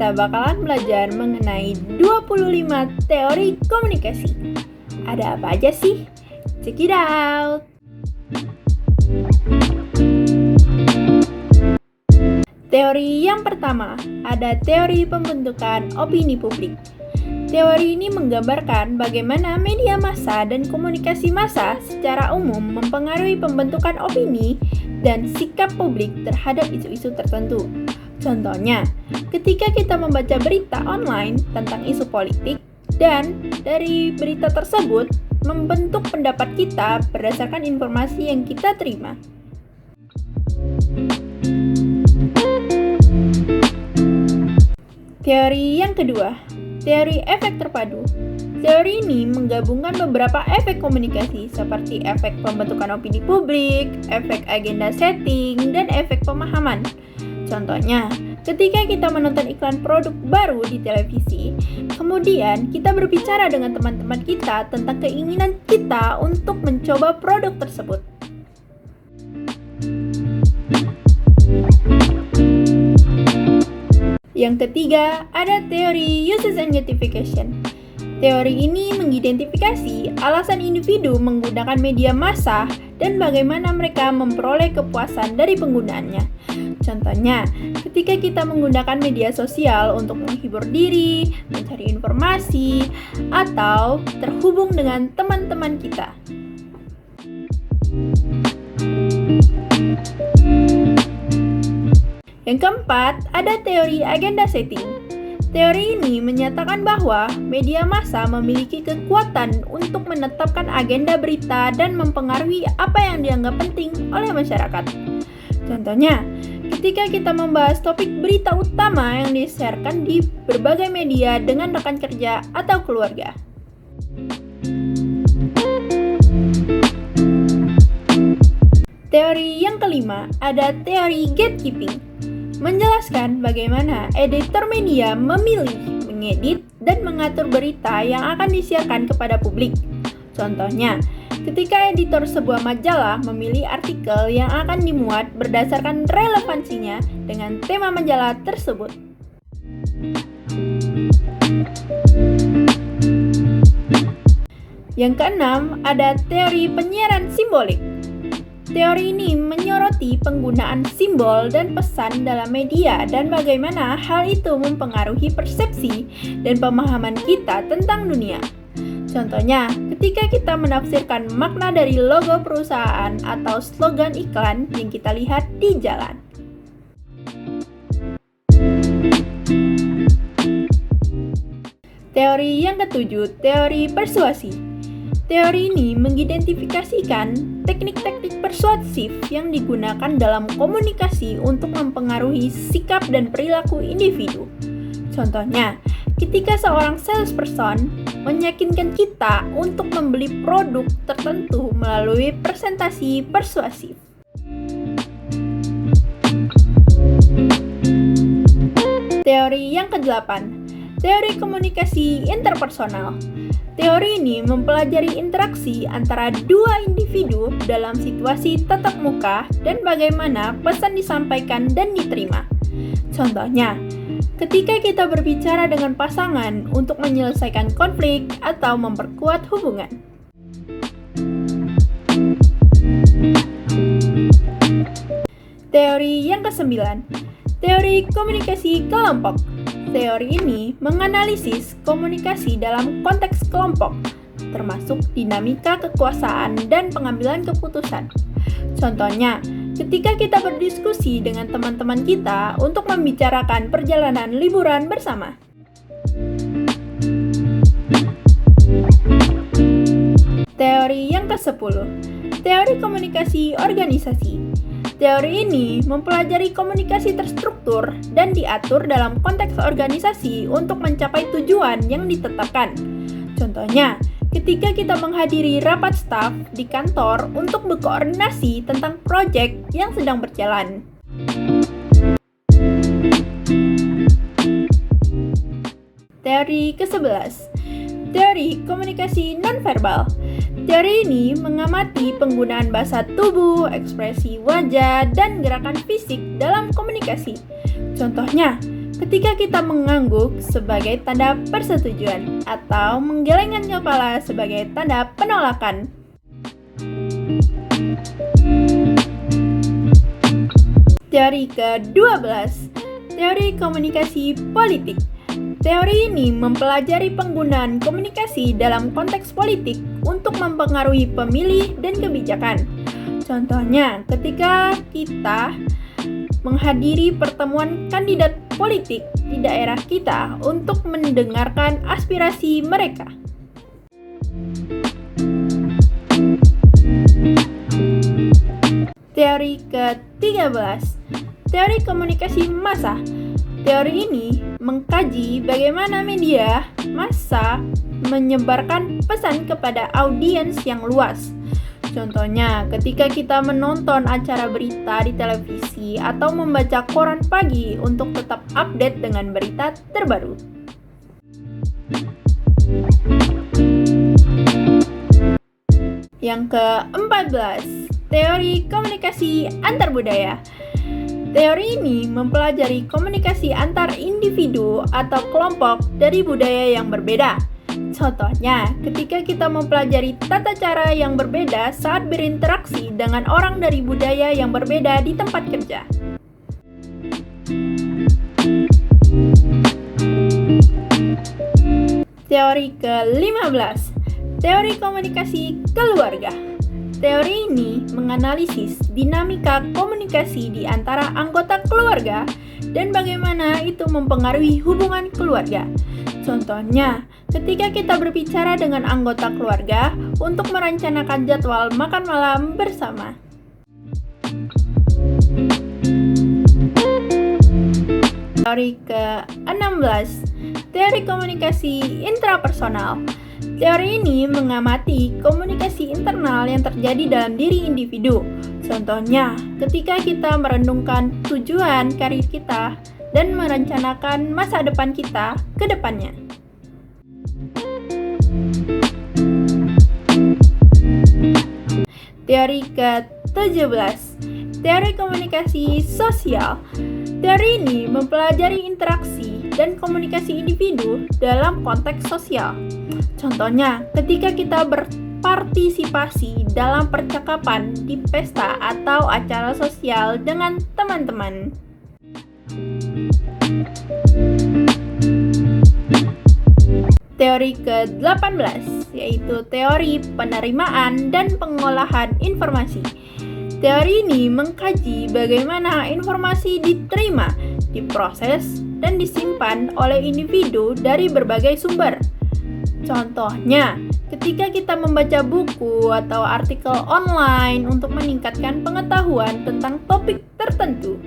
kita bakalan belajar mengenai 25 teori komunikasi. Ada apa aja sih? Check it out! Teori yang pertama, ada teori pembentukan opini publik. Teori ini menggambarkan bagaimana media massa dan komunikasi massa secara umum mempengaruhi pembentukan opini dan sikap publik terhadap isu-isu tertentu. Contohnya, ketika kita membaca berita online tentang isu politik dan dari berita tersebut membentuk pendapat kita berdasarkan informasi yang kita terima. Teori yang kedua, teori efek terpadu. Teori ini menggabungkan beberapa efek komunikasi seperti efek pembentukan opini publik, efek agenda setting, dan efek pemahaman. Contohnya, ketika kita menonton iklan produk baru di televisi, kemudian kita berbicara dengan teman-teman kita tentang keinginan kita untuk mencoba produk tersebut. Yang ketiga, ada teori usage and justification. Teori ini mengidentifikasi alasan individu menggunakan media massa dan bagaimana mereka memperoleh kepuasan dari penggunaannya. Contohnya, ketika kita menggunakan media sosial untuk menghibur diri, mencari informasi, atau terhubung dengan teman-teman kita. Yang keempat, ada teori agenda setting. Teori ini menyatakan bahwa media massa memiliki kekuatan untuk menetapkan agenda berita dan mempengaruhi apa yang dianggap penting oleh masyarakat. Contohnya, ketika kita membahas topik berita utama yang disiarkan di berbagai media dengan rekan kerja atau keluarga. Teori yang kelima, ada teori gatekeeping. Menjelaskan bagaimana editor media memilih, mengedit, dan mengatur berita yang akan disiarkan kepada publik. Contohnya, ketika editor sebuah majalah memilih artikel yang akan dimuat berdasarkan relevansinya dengan tema majalah tersebut. Yang keenam, ada teori penyiaran simbolik. Teori ini menyoroti penggunaan simbol dan pesan dalam media dan bagaimana hal itu mempengaruhi persepsi dan pemahaman kita tentang dunia. Contohnya, ketika kita menafsirkan makna dari logo perusahaan atau slogan iklan yang kita lihat di jalan. Teori yang ketujuh, teori persuasi. Teori ini mengidentifikasikan teknik-teknik persuasif yang digunakan dalam komunikasi untuk mempengaruhi sikap dan perilaku individu. Contohnya, ketika seorang salesperson meyakinkan kita untuk membeli produk tertentu melalui presentasi persuasif. Teori yang kedelapan, teori komunikasi interpersonal. Teori ini mempelajari interaksi antara dua individu dalam situasi tatap muka dan bagaimana pesan disampaikan dan diterima. Contohnya, ketika kita berbicara dengan pasangan untuk menyelesaikan konflik atau memperkuat hubungan. Teori yang kesembilan, teori komunikasi kelompok. Teori ini menganalisis komunikasi dalam konteks kelompok, termasuk dinamika kekuasaan dan pengambilan keputusan. Contohnya, ketika kita berdiskusi dengan teman-teman kita untuk membicarakan perjalanan liburan bersama. Teori yang ke-10, teori komunikasi organisasi. Teori ini mempelajari komunikasi terstruktur dan diatur dalam konteks organisasi untuk mencapai tujuan yang ditetapkan. Contohnya, ketika kita menghadiri rapat staf di kantor untuk berkoordinasi tentang proyek yang sedang berjalan. Teori ke-11, teori komunikasi nonverbal. Teori ini mengamati penggunaan bahasa tubuh, ekspresi wajah, dan gerakan fisik dalam komunikasi. Contohnya, ketika kita mengangguk sebagai tanda persetujuan atau menggelengkan kepala sebagai tanda penolakan. Teori ke-12, teori komunikasi politik. Teori ini mempelajari penggunaan komunikasi dalam konteks politik untuk mempengaruhi pemilih dan kebijakan. Contohnya, ketika kita menghadiri pertemuan kandidat politik di daerah kita untuk mendengarkan aspirasi mereka. Teori ke-13, teori komunikasi massa. Teori ini mengkaji bagaimana media massa menyebarkan pesan kepada audiens yang luas. Contohnya, ketika kita menonton acara berita di televisi atau membaca koran pagi untuk tetap update dengan berita terbaru. Yang ke-14, teori komunikasi antar budaya. Teori ini mempelajari komunikasi antar individu atau kelompok dari budaya yang berbeda. Contohnya, ketika kita mempelajari tata cara yang berbeda saat berinteraksi dengan orang dari budaya yang berbeda di tempat kerja. Teori ke-15, teori komunikasi keluarga. Teori ini menganalisis dinamika komunikasi di antara anggota keluarga dan bagaimana itu mempengaruhi hubungan keluarga. Contohnya, ketika kita berbicara dengan anggota keluarga untuk merencanakan jadwal makan malam bersama. Teori ke-16, teori komunikasi intrapersonal. Teori ini mengamati komunikasi internal yang terjadi dalam diri individu. Contohnya, ketika kita merenungkan tujuan karir kita dan merencanakan masa depan kita ke depannya. Teori ke-17, teori komunikasi sosial. Teori ini mempelajari interaksi dan komunikasi individu dalam konteks sosial. Contohnya, ketika kita berpartisipasi dalam percakapan di pesta atau acara sosial dengan teman-teman. Teori ke-18, yaitu teori penerimaan dan pengolahan informasi. Teori ini mengkaji bagaimana informasi diterima, diproses, dan disimpan oleh individu dari berbagai sumber. Contohnya, ketika kita membaca buku atau artikel online untuk meningkatkan pengetahuan tentang topik tertentu.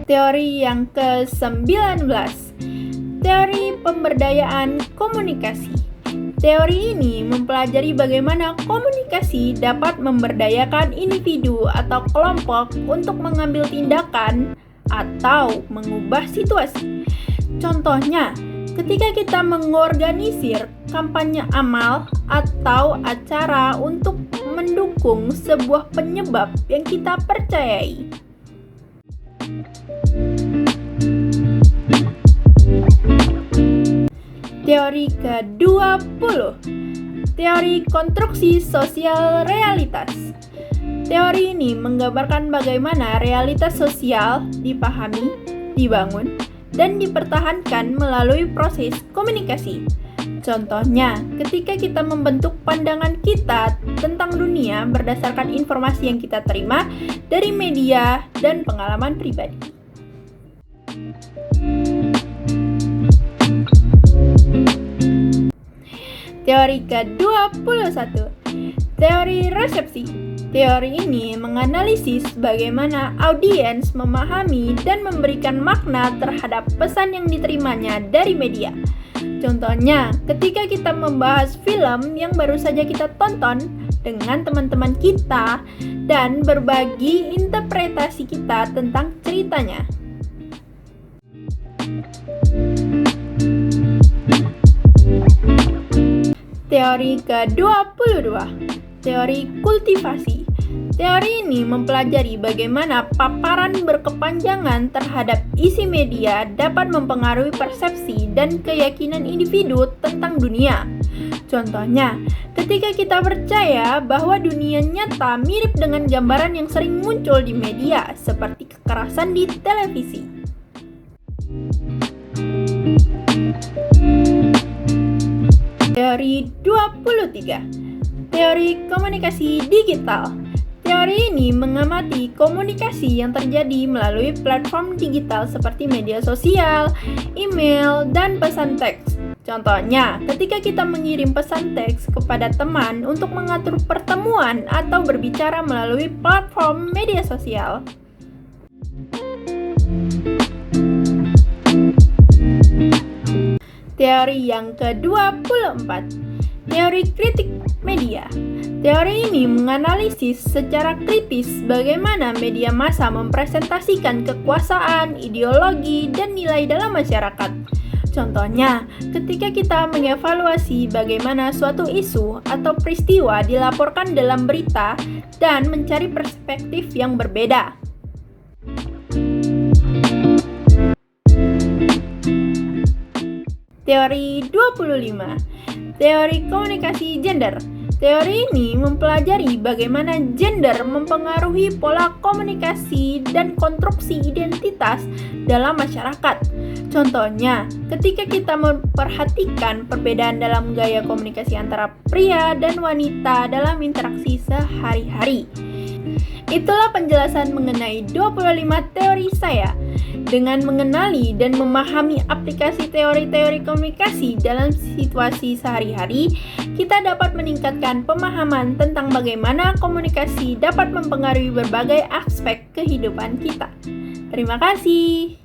Teori yang ke-19, teori pemberdayaan komunikasi. Teori ini mempelajari bagaimana komunikasi dapat memberdayakan individu atau kelompok untuk mengambil tindakan atau mengubah situasi. Contohnya, ketika kita mengorganisir kampanye amal atau acara untuk mendukung sebuah penyebab yang kita percayai. Teori ke-20, teori konstruksi sosial realitas. Teori ini menggambarkan bagaimana realitas sosial dipahami, dibangun, dan dipertahankan melalui proses komunikasi. Contohnya, ketika kita membentuk pandangan kita tentang dunia berdasarkan informasi yang kita terima dari media dan pengalaman pribadi. Teori ke-21, teori resepsi. Teori ini menganalisis bagaimana audiens memahami dan memberikan makna terhadap pesan yang diterimanya dari media. Contohnya, ketika kita membahas film yang baru saja kita tonton dengan teman-teman kita dan berbagi interpretasi kita tentang ceritanya. Teori ke-22, teori kultivasi. Teori ini mempelajari bagaimana paparan berkepanjangan terhadap isi media dapat mempengaruhi persepsi dan keyakinan individu tentang dunia. Contohnya, ketika kita percaya bahwa dunia nyata mirip dengan gambaran yang sering muncul di media, seperti kekerasan di televisi. Teori 23. Teori komunikasi digital. Teori ini mengamati komunikasi yang terjadi melalui platform digital seperti media sosial, email, dan pesan teks. Contohnya, ketika kita mengirim pesan teks kepada teman untuk mengatur pertemuan atau berbicara melalui platform media sosial. Teori yang ke-24, teori kritik media. Teori ini menganalisis secara kritis bagaimana media massa mempresentasikan kekuasaan, ideologi, dan nilai dalam masyarakat. Contohnya, ketika kita mengevaluasi bagaimana suatu isu atau peristiwa dilaporkan dalam berita dan mencari perspektif yang berbeda. Teori 25. Teori komunikasi gender. Teori ini mempelajari bagaimana gender mempengaruhi pola komunikasi dan konstruksi identitas dalam masyarakat. Contohnya, ketika kita memperhatikan perbedaan dalam gaya komunikasi antara pria dan wanita dalam interaksi sehari-hari. Itulah penjelasan mengenai 25 teori saya. Dengan mengenali dan memahami aplikasi teori-teori komunikasi dalam situasi sehari-hari, kita dapat meningkatkan pemahaman tentang bagaimana komunikasi dapat mempengaruhi berbagai aspek kehidupan kita. Terima kasih.